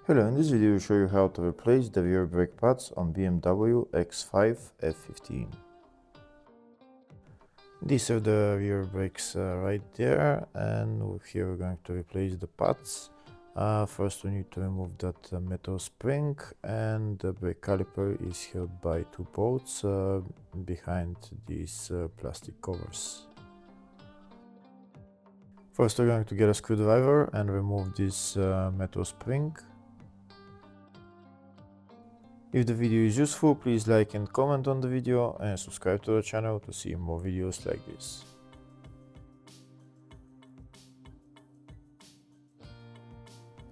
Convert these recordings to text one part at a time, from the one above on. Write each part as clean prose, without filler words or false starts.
Hello, in this video we'll show you how to replace the rear brake pads on BMW X5 F15. These are the rear brakes right there, and here we're going to replace the pads. First we need to remove that metal spring, and the brake caliper is held by two bolts behind these plastic covers. First we're going to get a screwdriver and remove this metal spring. If the video is useful, please like and comment on the video and subscribe to the channel to see more videos like this.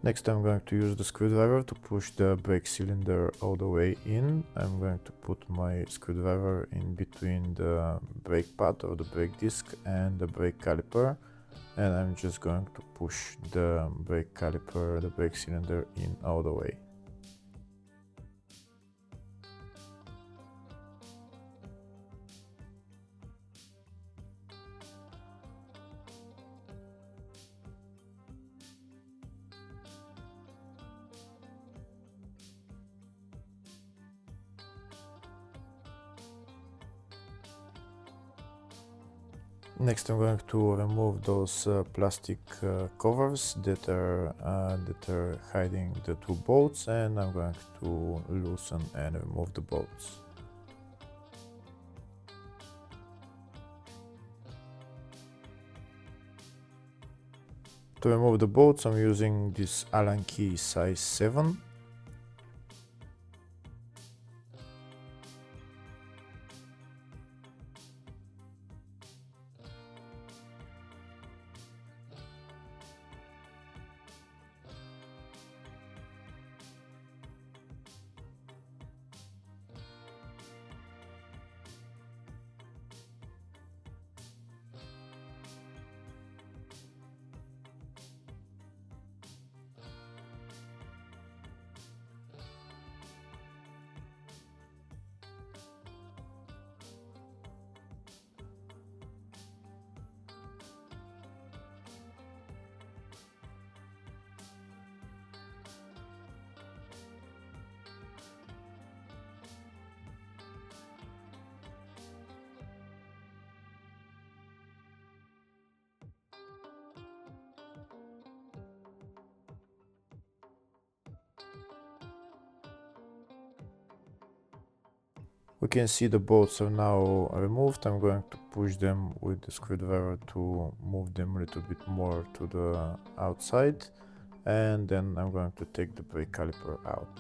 Next I'm going to use the screwdriver to push the brake cylinder all the way in. I'm going to put my screwdriver in between the brake pad or the brake disc and the brake caliper, and I'm just going to push the brake caliper, the brake cylinder in all the way. Next I'm going to remove those plastic covers that are hiding the two bolts, and I'm going to loosen and remove the bolts. To remove the bolts I'm using this Allen key size 7. We can see the bolts are now removed. I'm going to push them with the screwdriver to move them a little bit more to the outside, and then I'm going to take the brake caliper out.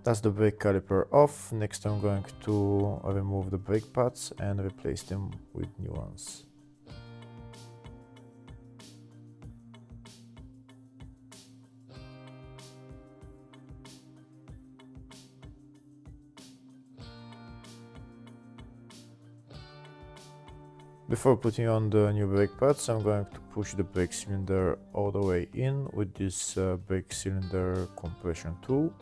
That's the brake caliper off. Next I'm going to remove the brake pads and replace them with new ones. Before putting on the new brake pads, I'm going to push the brake cylinder all the way in with this brake cylinder compression tool.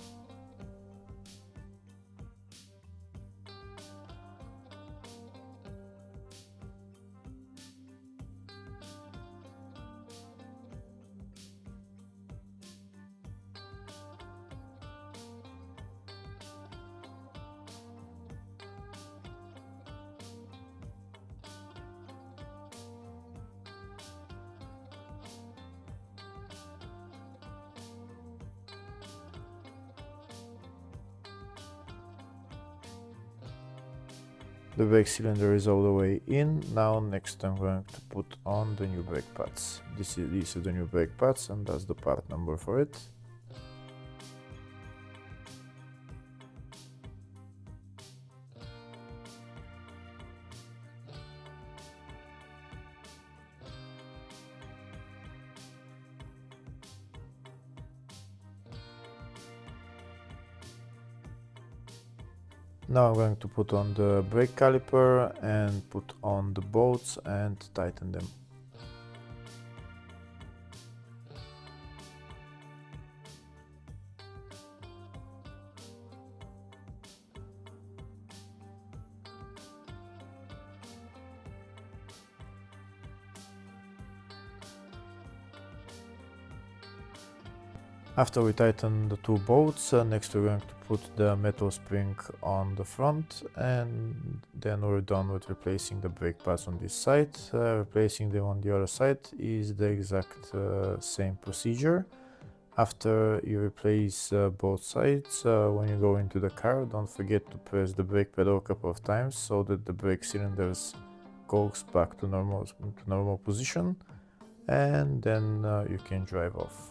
The brake cylinder is all the way in. Now next I'm going to put on the new brake pads. These are the new brake pads, and that's the part number for it. Now I'm going to put on the brake caliper and put on the bolts and tighten them. After we tighten the two bolts, next we're going to put the metal spring on the front, and then we're done with replacing the brake pads on this side. Replacing them on the other side is the exact same procedure. After you replace both sides, when you go into the car, don't forget to press the brake pedal a couple of times so that the brake cylinders goes back to normal position, and then you can drive off.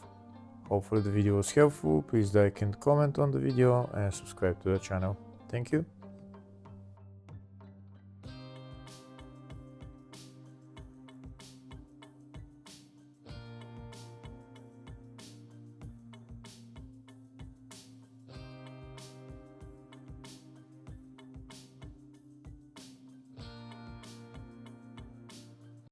Hopefully the video was helpful. Please like and comment on the video and subscribe to the channel. Thank you.